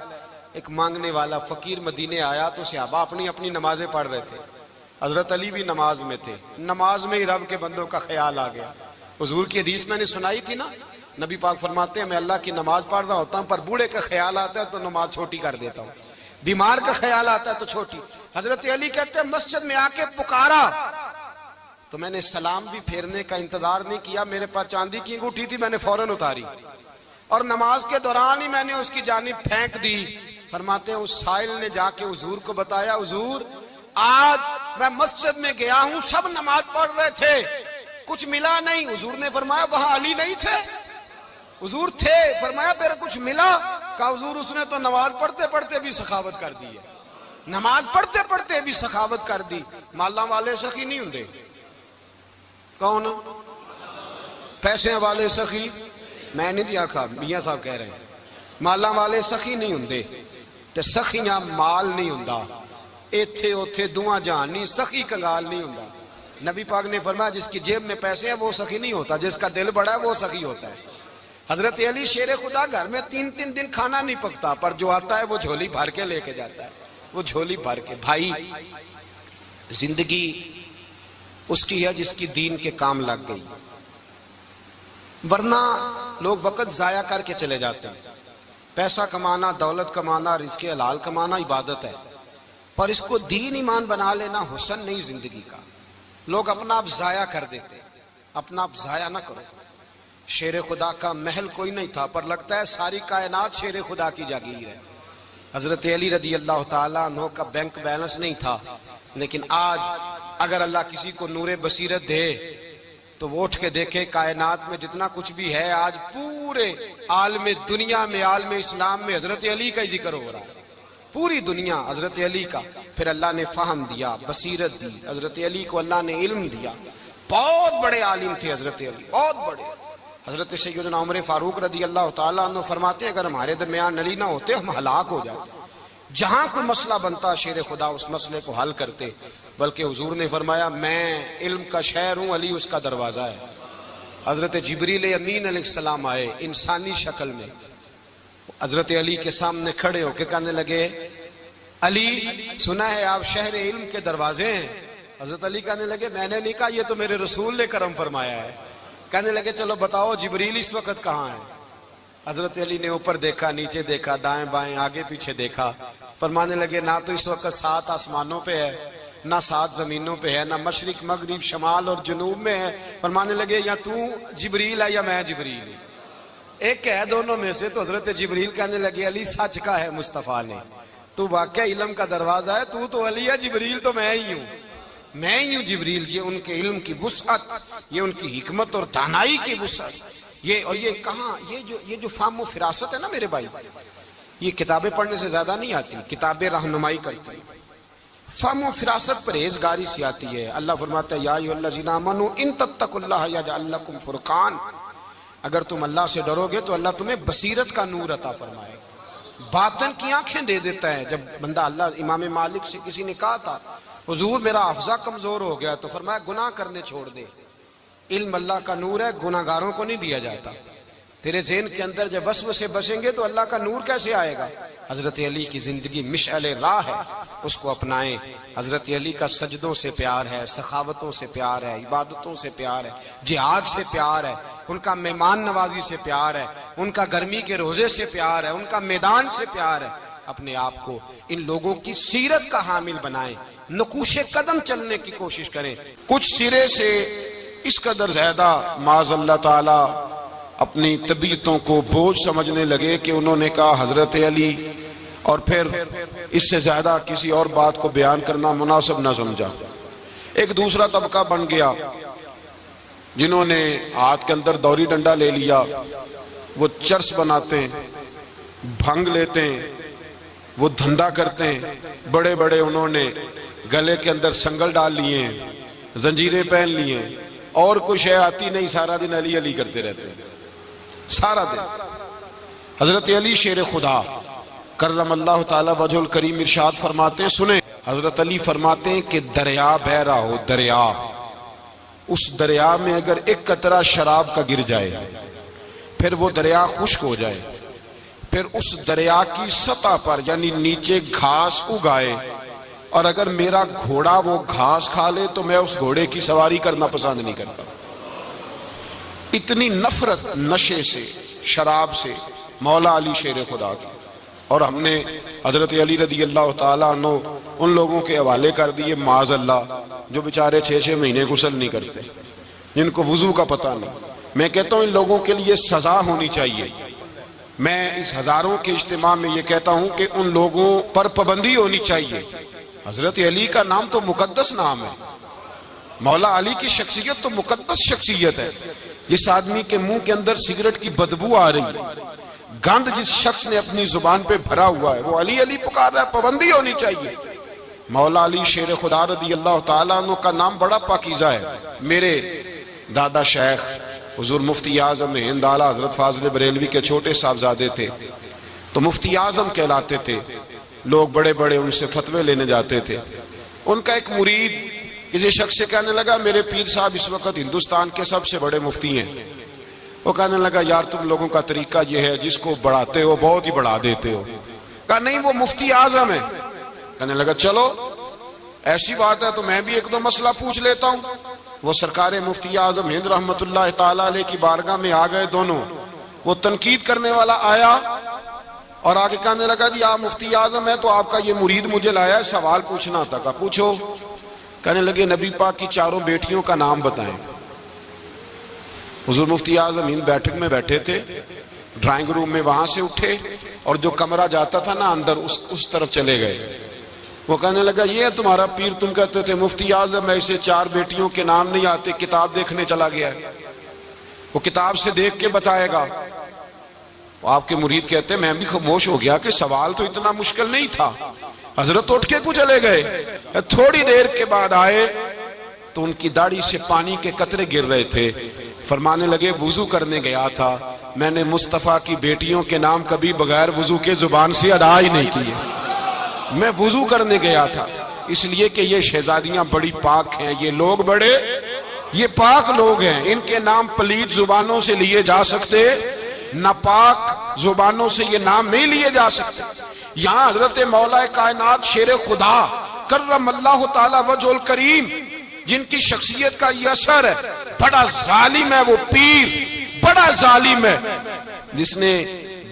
ایک مانگنے والا فقیر مدینے آیا تو صحابہ اپنی اپنی نمازیں پڑھ رہے تھے, حضرت علی بھی نماز میں تھے. نماز میں ہی رب کے بندوں کا خیال آ گیا. حضور کی حدیث میں نے سنائی تھی نا, نبی پاک فرماتے ہیں میں اللہ کی نماز پڑھ رہا ہوتا ہوں پر بوڑھے کا خیال آتا ہے تو نماز چھوٹی کر دیتا ہوں, بیمار کا خیال آتا ہے تو چھوٹی. حضرت علی کہتے ہیں مسجد میں آ کے پکارا تو میں نے سلام بھی پھیرنے کا انتظار نہیں کیا, میرے پاس چاندی کی انگوٹھی تھی, میں نے فوراً اتاری اور نماز کے دوران ہی میں نے اس کی جانب پھینک دی. فرماتے ہیں اس سائل نے جا کے حضور کو بتایا, حضور آج میں مسجد میں گیا ہوں, سب نماز پڑھ رہے تھے, کچھ ملا نہیں. حضور نے فرمایا وہاں علی نہیں تھے؟ حضور تھے. فرمایا پھر کچھ ملا؟ کہا حضور اس نے تو نماز پڑھتے پڑھتے بھی سخاوت کر دی ہے, نماز پڑھتے پڑھتے بھی سخاوت کر دی. مالاں والے سخی نہیں ہوندے, کون پیسے والے سخی, میں نہیں دیا کھا, میاں صاحب کہہ رہے ہیں مالاں والے سخی نہیں ہوندے تے سخیاں مال نہیں ہوندا, ایتھے اوتھے دعا جہان نہیں, سخی کنگال نہیں ہوندا. نبی پاک نے فرمایا جس کی جیب میں پیسے ہیں وہ سخی نہیں ہوتا, جس کا دل بڑا ہے وہ سخی ہوتا ہے. حضرت علی شیر خدا گھر میں 3 دن کھانا نہیں پکتا پر جو آتا ہے وہ جھولی بھر کے لے کے جاتا ہے, وہ جھولی بھر کے. بھائی زندگی اس کی ہے جس کی دین کے کام لگ گئی، ورنہ لوگ وقت ضائع کر کے چلے جاتے ہیں۔ پیسہ کمانا، دولت کمانا، رزق حلال کمانا عبادت ہے، پر اس کو دین ایمان بنا لینا حسن نہیں زندگی کا۔ لوگ اپنا آپ ضائع کر دیتے، اپنا آپ ضائع نہ کرو۔ شیر خدا کا محل کوئی نہیں تھا، پر لگتا ہے ساری کائنات شیر خدا کی جاگیر ہے۔ حضرت علی رضی اللہ تعالیٰ عنہ کا بینک بیلنس نہیں تھا، لیکن آج اگر اللہ کسی کو نور بصیرت دے تو وہ اٹھ کے دیکھے کائنات میں جتنا کچھ بھی ہے، آج پورے عالم دنیا میں، عالم اسلام میں حضرت علی کا ہی ذکر ہو رہا ہے۔ پوری دنیا حضرت علی کا۔ پھر اللہ نے فہم دیا، بصیرت دی، حضرت علی کو اللہ نے علم دیا۔ بہت بڑے عالم تھے حضرت علی، بہت بڑے۔ حضرت سیدنا عمر فاروق رضی اللہ تعالیٰ عنہ فرماتے ہیں اگر ہمارے درمیان علی نہ ہوتے ہم ہلاک ہو جاتے۔ جہاں کوئی مسئلہ بنتا شیر خدا اس مسئلے کو حل کرتے، بلکہ حضور نے فرمایا میں علم کا شہر ہوں، علی اس کا دروازہ ہے۔ حضرت جبریل امین علیہ السلام آئے انسانی شکل میں، حضرت علی کے سامنے کھڑے ہو کے کہنے لگے علی سنا ہے آپ شہر علم کے دروازے ہیں۔ حضرت علی کہنے لگے میں نے نہیں کہا، یہ تو میرے رسول نے کرم فرمایا ہے۔ کہنے لگے چلو بتاؤ جبریل اس وقت کہاں ہے؟ حضرت علی نے اوپر دیکھا، نیچے دیکھا، دائیں بائیں آگے پیچھے دیکھا، فرمانے لگے نہ تو اس وقت 7 آسمانوں پہ ہے، نہ 7 زمینوں پہ ہے، نہ مشرق مغرب شمال اور جنوب میں ہے۔ فرمانے لگے یا تو جبریل ہے یا میں جبریل ہوں، ایک ہے دونوں میں سے۔ تو حضرت جبریل کہنے لگے علی سچ کا ہے مصطفیٰ نے، تو واقعہ علم کا دروازہ ہے، تو علی ہے، جبریل تو میں ہی ہوں، میں ہی ہوں جبریل۔ یہ ان کے علم کی وسعت، یہ ان کی حکمت اور دانائی کی وسعت، یہ کہاں یہ جو فہم و فراست ہے نا میرے بھائی، یہ کتابیں پڑھنے سے زیادہ نہیں آتی، کتابیں رہنمائی کرتی ہیں۔ فہم و فراست پرہیزگاری سے آتی ہے۔ اللہ فرماتا ہے یا ایھا الذین آمنوا ان تتقوا اللہ یجعل لکم فرقان، اگر تم اللہ سے ڈرو گے تو اللہ تمہیں بصیرت کا نور عطا فرمائے، باطن کی آنکھیں دے دیتا ہے۔ جب بندہ اللہ امام مالک سے کسی نے کہا تھا حضور میرا حافظہ کمزور ہو گیا، تو فرمایا گناہ کرنے چھوڑ دے، علم اللہ کا نور ہے، گناہ گاروں کو نہیں دیا جاتا۔ تیرے ذہن کے اندر جب وسوسے بسیں گے تو اللہ کا نور کیسے آئے گا؟ حضرت علی کی زندگی مشعل راہ ہے، اس کو اپنائیں۔ حضرت علی کا سجدوں سے پیار ہے، سخاوتوں سے پیار ہے، عبادتوں سے پیار ہے، جہاد سے پیار ہے، ان کا مہمان نوازی سے پیار ہے، ان کا گرمی کے روزے سے پیار ہے، ان کا میدان سے پیار ہے۔ اپنے آپ کو ان لوگوں کی سیرت کا حامل بنائیں، نقوش قدم چلنے کی کوشش کریں۔ کچھ سرے سے اس قدر زیادہ معاذ اللہ تعالی اپنی طبیعتوں کو بوجھ سمجھنے لگے کہ انہوں نے کہا حضرت علی، اور پھر اس سے زیادہ کسی اور بات کو بیان کرنا مناسب نہ سمجھا۔ ایک دوسرا طبقہ بن گیا جنہوں نے ہاتھ کے اندر دوری ڈنڈا لے لیا، وہ چرس بناتے ہیں، بھنگ لیتے ہیں، وہ دھندا کرتے ہیں، بڑے بڑے انہوں نے گلے کے اندر سنگل ڈال لیے ہیں، زنجیریں پہن لیے ہیں، اور کوئی شے آتی نہیں، سارا دن علی علی کرتے رہتے ہیں سارا دن۔ حضرت علی شیر خدا کرم اللہ تعالی وجہ الکریم ارشاد فرماتے ہیں، سنیں حضرت علی فرماتے ہیں کہ دریا بہ رہا ہو، دریا، اس دریا میں اگر ایک قطرہ شراب کا گر جائے، پھر وہ دریا خشک ہو جائے، پھر اس دریا کی سطح پر یعنی نیچے گھاس اگائے، اور اگر میرا گھوڑا وہ گھاس کھا لے تو میں اس گھوڑے کی سواری کرنا پسند نہیں کرتا۔ اتنی نفرت نشے سے، شراب سے مولا علی شیر خدا کی۔ اور ہم نے حضرت علی رضی اللہ تعالیٰ عنہ ان لوگوں کے حوالے کر دیے معاذ اللہ جو بیچارے 6 مہینے غسل نہیں کرتے، جن کو وضو کا پتہ نہیں۔ میں کہتا ہوں ان لوگوں کے لیے سزا ہونی چاہیے۔ میں اس ہزاروں کے اجتماع میں یہ کہتا ہوں کہ ان لوگوں پر پابندی ہونی چاہیے۔ حضرت علی کا نام تو مقدس نام ہے، مولا علی کی شخصیت تو مقدس شخصیت ہے۔ جس آدمی کے منہ کے اندر سگریٹ کی بدبو آ رہی ہے، گند جس شخص نے اپنی زبان پہ بھرا ہوا ہے، وہ علی علی پکار رہا ہے، پابندی ہونی چاہیے۔ مولا علی شیر خدا رضی اللہ تعالیٰ عنہ کا نام بڑا پاکیزہ ہے۔ میرے دادا شیخ حضور مفتی اعظم ہند اعلیٰ حضرت فاضل بریلوی کے چھوٹے صاحبزادے تھے، تو مفتی اعظم کہلاتے تھے، لوگ بڑے بڑے ان سے فتوے لینے جاتے تھے۔ ان کا ایک مرید کسی شخص سے کہنے لگا میرے پیر صاحب اس وقت ہندوستان کے سب سے بڑے مفتی ہیں۔ وہ کہنے لگا یار تم لوگوں کا طریقہ یہ ہے جس کو بڑھاتے ہو بہت ہی بڑھا دیتے ہو۔ کہا نہیں وہ مفتی اعظم ہے۔ کہنے لگا چلو ایسی بات ہے تو میں بھی ایک دو مسئلہ پوچھ لیتا ہوں۔ وہ سرکار مفتی اعظم ہند رحمت اللہ تعالی علیہ کی بارگاہ میں آ گئے دونوں۔ وہ تنقید کرنے والا آیا اور آگے کہنے لگا جی آپ مفتی اعظم ہے تو آپ کا یہ مرید مجھے لایا ہے، سوال پوچھنا تھا۔ کہا پوچھو۔ کہنے لگے نبی پاک کی چاروں بیٹیوں کا نام بتائیں۔ حضور مفتی اعظم ہند بیٹھک میں بیٹھے تھے، ڈرائنگ روم میں وہاں سے اٹھے اور جو کمرہ جاتا تھا نا اندر اس طرف چلے گئے۔ وہ کہنے لگا یہ ہے تمہارا پیر، تم کہتے تھے مفتی اعظم ایسے چار بیٹیوں کے نام نہیں آتے، کتاب دیکھنے چلا گیا ہے، وہ کتاب سے دیکھ کے بتائے گا۔ آپ کے مرید کہتے ہیں میں بھی خاموش ہو گیا کہ سوال تو اتنا مشکل نہیں تھا۔ حضرت اٹھ کے کو چلے گئے۔ تھوڑی دیر کے بعد آئے تو ان کی داڑھی سے پانی کے قطرے گر رہے تھے۔ فرمانے لگے وضو کرنے گیا تھا، میں نے مصطفیٰ کی بیٹیوں کے نام کبھی بغیر وضو کے زبان سے ادا ہی نہیں کیے، میں وضو کرنے گیا تھا، اس لیے کہ یہ شہزادیاں بڑی پاک ہیں، یہ لوگ بڑے یہ پاک لوگ ہیں، ان کے نام پلیت زبانوں سے لیے جا سکتے، ناپاک زبانوں سے یہ نام نہیں لیے جا سکتے۔ یہاں حضرت مولا کائنات شیر خدا کرم اللہ تعالی وجہ الکریم، جن کی شخصیت کا یہ اثر ہے، بڑا ظالم ہے وہ پیر، بڑا ظالم ہے جس نے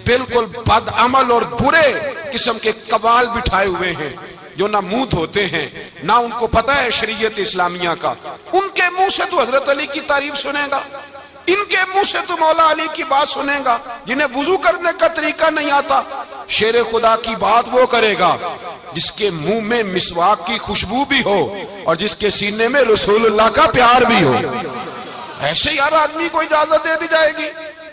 بالکل بد عمل اور برے قسم کے قوال بٹھائے ہوئے ہیں، جو نہ منہ دھوتے ہیں نہ ان کو پتہ ہے شریعت اسلامیہ کا۔ ان کے منہ سے تو حضرت علی کی تعریف سنے گا، ان کے منہ سے تو مولا علی کی بات سنے گا، جنہیں وضو کرنے کا طریقہ نہیں آتا۔ شیر خدا کی بات وہ کرے گا جس کے منہ میں مسواک کی خوشبو بھی ہو اور جس کے سینے میں رسول اللہ کا پیار بھی ہو۔ ایسے یار آدمی کو اجازت دے دی جائے گی؟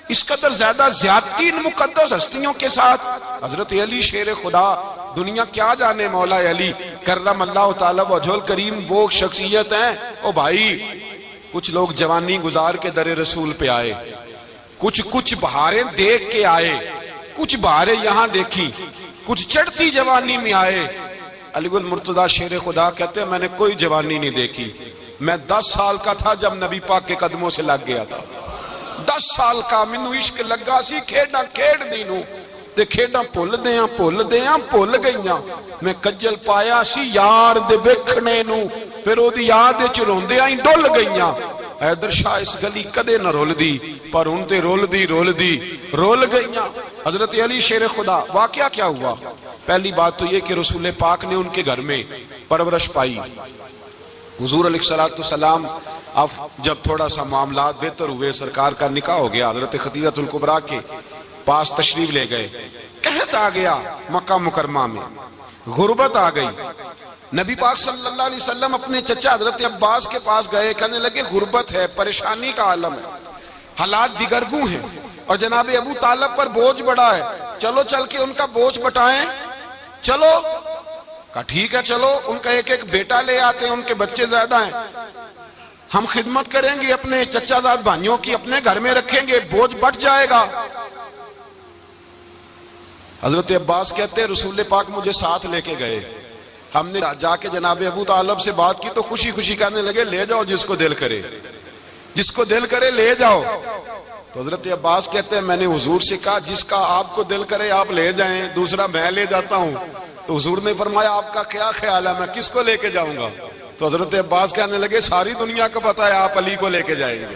اس قدر زیادہ زیادتی ان مقدس ہستیوں کے ساتھ۔ حضرت علی شیر خدا، دنیا کیا جانے مولا علی کرم اللہ تعالی وجہ الکریم، وہ شخصیت ہیں۔ او بھائی، کچھ لوگ جوانی گزار کے در رسول پہ آئے، کچھ بہاریں دیکھ کے آئے، کچھ بہاریں یہاں دیکھی، کچھ چڑھتی جوانی میں آئے۔ علی گل مرتضیٰ شیر خدا کہتے ہیں میں نے کوئی جوانی نہیں دیکھی، میں 10 سال کا تھا جب نبی پاک کے قدموں سے لگ گیا تھا، 10 سال کا مینوں عشق لگا سی، کھیڈاں کھیڈ دینوں تے کھیڈاں بھول گئیاں، میں کجل پایا سی یار دے ویکھنے نوں، پھر او دی یاد وچ روندیاں ہی ڈل گئیاں۔ حیدر شاہ اس گلی کدے نہ رول دی، پر ان تے رول گئیاں۔ حضرت علی شیر خدا، واقعہ کیا ہوا؟ پہلی بات تو یہ کہ رسول پاک نے ان کے گھر میں پرورش پائی۔ حضور علیہ السلام اب جب تھوڑا سا معاملات بہتر ہوئے، سرکار کا نکاح ہو گیا، حضرت خدیجہ الکبریٰ کے پاس تشریف لے گئے۔ قحط آ گیا مکہ مکرمہ میں، غربت آ گئی۔ نبی پاک صلی اللہ علیہ وسلم اپنے چچا حضرت عباس کے پاس گئے، کہنے لگے غربت ہے، پریشانی کا عالم ہے، حالات دیگرگوں ہیں اور جناب ابو طالب پر بوجھ بڑا ہے، چلو چل کے ان کا بوجھ بٹائیں۔ چلو، کہا ٹھیک ہے چلو، ان کا ایک ایک بیٹا لے آتے ہیں، ان کے بچے زیادہ ہیں، ہم خدمت کریں گے اپنے چچا زاد بھائیوں کی، اپنے گھر میں رکھیں گے، بوجھ بٹ جائے گا۔ حضرت عباس کہتے ہیں رسول پاک مجھے ساتھ لے کے گئے، ہم نے جا کے جناب ابو طالب سے بات کی تو خوشی خوشی کہنے لگے لے جاؤ جس کو دل کرے لے جاؤ۔ تو حضرت عباس کہتے ہیں میں نے حضور سے کہا جس کا آپ کو دل کرے آپ لے جائیں، دوسرا میں لے جاتا ہوں۔ تو حضور نے فرمایا آپ کا کیا خیال ہے، میں کس کو لے کے جاؤں گا؟ تو حضرت عباس کہنے لگے ساری دنیا کو پتا ہے آپ علی کو لے کے جائیں گے،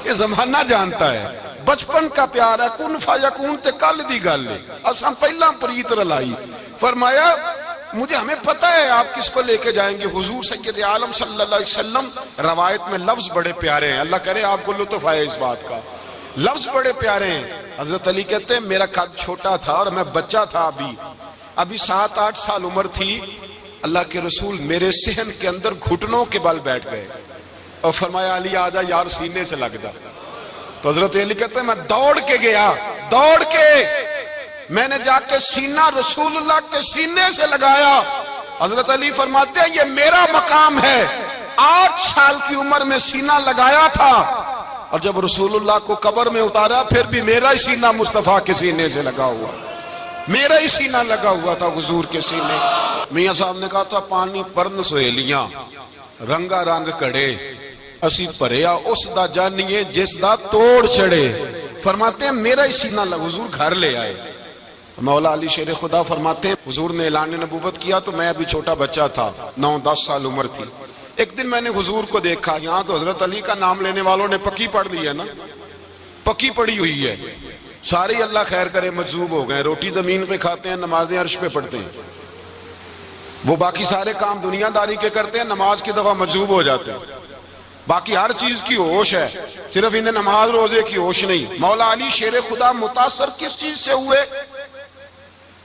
یہ زمانہ جانتا ہے، بچپن کا پیار ہے، کن فیکون تے کل دی گل ہے، اب ہم پہلا پریت رلائی۔ فرمایا ہمیں پتہ ہے آپ کس کو لے کے جائیں گے۔ حضور سید عالم صلی اللہ علیہ وسلم، روایت میں لفظ بڑے پیارے ہیں، اللہ کرے آپ کو لطف آئے اس بات کا، لفظ بڑے پیارے ہیں۔ حضرت علی کہتے ہیں میرا قد چھوٹا تھا اور میں بچہ تھا، ابھی 7-8 سال عمر تھی، اللہ کے رسول میرے صحن کے اندر گھٹنوں کے بل بیٹھ گئے اور فرمایا علی آجا یار سینے سے لگ جا۔ تو حضرت علی کہتے ہیں میں دوڑ کے گیا، میں نے جا کے سینہ رسول اللہ کے سینے سے لگایا۔ حضرت علی فرماتے ہیں یہ میرا مقام ہے، 8 سال کی عمر میں سینہ لگایا تھا اور جب رسول اللہ کو قبر میں اتارا پھر بھی میرا ہی سینہ مصطفیٰ کے سینے سے لگا ہوا، میرا ہی سینہ لگا ہوا تھا حضور کے سینے۔ میاں صاحب نے کہا تھا پانی پرن سہیلیاں رنگا رنگ کڑے، اسی پریا اس دا جانیے جس دا توڑ چڑے۔ فرماتے ہیں میرا ہی سینہ لگا، حضور گھر لے آئے، مولا علی شیر خدا فرماتے ہیں حضور نے اعلان نبوت کیا تو میں ابھی چھوٹا بچہ تھا، 9-10 سال عمر تھی۔ ایک دن میں نے حضور کو دیکھا، یہاں تو حضرت علی کا نام لینے والوں نے پکی پڑھ لی ہے نا، پکی پڑھی ہوئی ہے، سارے اللہ خیر کرے مجذوب ہو گئے، روٹی زمین پہ کھاتے ہیں، نمازیں عرش پہ پڑھتے ہیں، وہ باقی سارے کام دنیا داری کے کرتے ہیں، نماز کی دفعہ مجذوب ہو جاتے ہیں، باقی ہر چیز کی ہوش ہے، صرف انہیں نماز روزے کی ہوش نہیں۔ مولا علی شیر خدا متاثر کس چیز سے ہوئے؟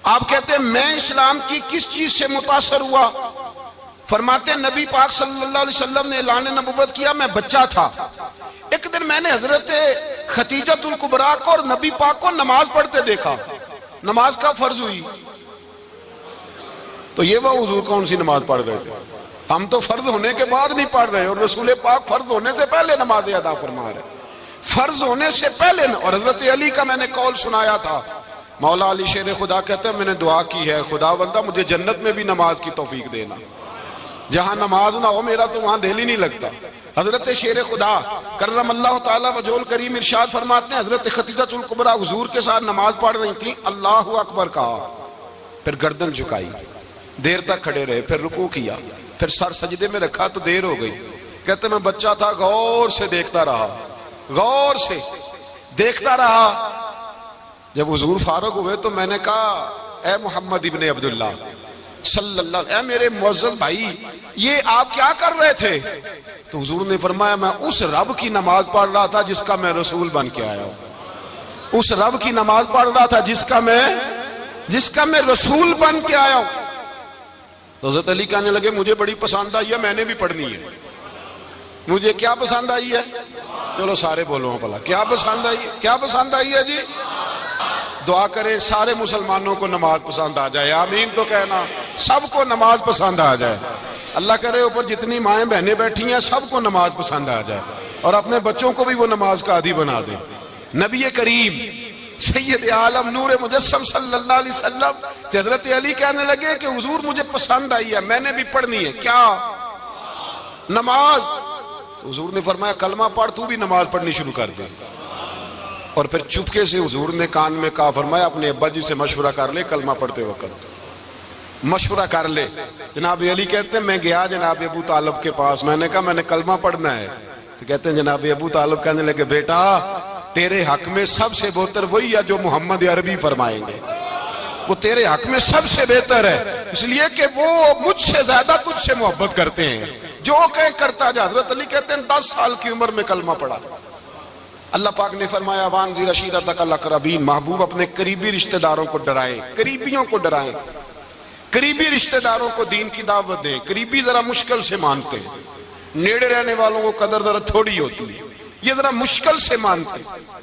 آپ کہتے ہیں میں اسلام کی کس چیز سے متاثر ہوا؟ فرماتے ہیں نبی پاک صلی اللہ علیہ وسلم نے اعلان نبوت کیا، میں بچہ تھا، ایک دن میں نے حضرت خدیجہ الکبریٰ کو اور نبی پاک کو نماز پڑھتے دیکھا، نماز کا فرض ہوئی تو یہ وہ حضور کون سی نماز پڑھ رہے تھے؟ ہم تو فرض ہونے کے بعد نہیں پڑھ رہے، اور رسول پاک فرض ہونے سے پہلے نماز ادا فرما رہے، فرض ہونے سے پہلے۔ اور حضرت علی کا میں نے قول سنایا تھا، مولا علی شیر خدا کہتے ہیں میں نے دعا کی ہے خدا بندہ مجھے جنت میں بھی نماز کی توفیق دینا، جہاں نماز نہ ہو میرا تو وہاں دل ہی نہیں لگتا۔ حضرت شیر خدا کرم اللہ تعالیٰ وجہ الکریم ارشاد فرماتے ہیں حضرت خدیجہ الکبریٰ حضور کے ساتھ نماز پڑھ رہی تھیں، اللہ اکبر کہا، پھر گردن جھکائی، دیر تک کھڑے رہے، پھر رکوع کیا، پھر سر سجدے میں رکھا تو دیر ہو گئی۔ کہتے میں بچہ تھا، غور سے دیکھتا رہا، غور سے دیکھتا رہا۔ جب حضور فارغ ہوئے تو میں نے کہا اے محمد ابن عبداللہ صلی اللہ علیہ، اے میرے معزز بھائی یہ آپ کیا کر رہے تھے؟ تو حضور نے فرمایا میں اس رب کی نماز پڑھ رہا تھا جس کا میں رسول بن کے آیا ہوں، اس رب کی نماز پڑھ رہا تھا جس کا میں رسول بن کے آیا ہوں۔ تو حضرت علی کہنے لگے مجھے بڑی پسند آئی ہے، میں نے بھی پڑھنی ہے۔ مجھے کیا پسند آئی ہے؟ چلو سارے بولو بھلا کیا پسند آئی ہے؟ کیا پسند آئی ہے جی؟ دعا کرے سارے مسلمانوں کو نماز پسند آ جائے، آمین تو کہنا، سب کو نماز پسند آ جائے۔ اللہ کرے اوپر جتنی مائیں بہنیں بیٹھی ہیں سب کو نماز پسند آ جائے، اور اپنے بچوں کو بھی وہ نماز کا عادی بنا دیں۔ نبی کریم سید عالم نور مجسم صلی اللہ علیہ وسلم سے حضرت علی کہنے لگے کہ حضور مجھے پسند آئی ہے، میں نے بھی پڑھنی ہے، کیا؟ نماز۔ حضور نے فرمایا کلمہ پڑھ، تو بھی نماز پڑھنی شروع کر دے۔ اور پھر چپکے سے حضور نے کان میں کہا، فرمایا اپنے ابا جی سے مشورہ کر لے، کلمہ پڑھتے وقت مشورہ کر لے۔ جناب علی کہتے ہیں میں گیا جناب ابو طالب کے پاس، میں نے کہا میں نے کلمہ پڑھنا ہے، تو کہتے ہیں جناب ابو طالب کہنے لگے بیٹا تیرے حق میں سب سے بہتر وہی ہے جو محمد عربی فرمائیں گے، وہ تیرے حق میں سب سے بہتر ہے، اس لیے کہ وہ مجھ سے زیادہ تجھ سے محبت کرتے ہیں، جو کہیں کرتا جا۔ حضرت علی کہتے ہیں 10 سال کی عمر میں کلمہ پڑھا۔ اللہ پاک نے فرمایا وانذر عشیرتک الاقربین، محبوب اپنے قریبی رشتہ داروں کو ڈرائیں، قریبیوں کو ڈرائیں، قریبی رشتہ داروں کو دین کی دعوت دیں۔ قریبی ذرا مشکل سے مانتے ہیں، نیڑے رہنے والوں کو قدر ذرا تھوڑی ہوتی ہے، یہ ذرا مشکل سے مانتے ہیں۔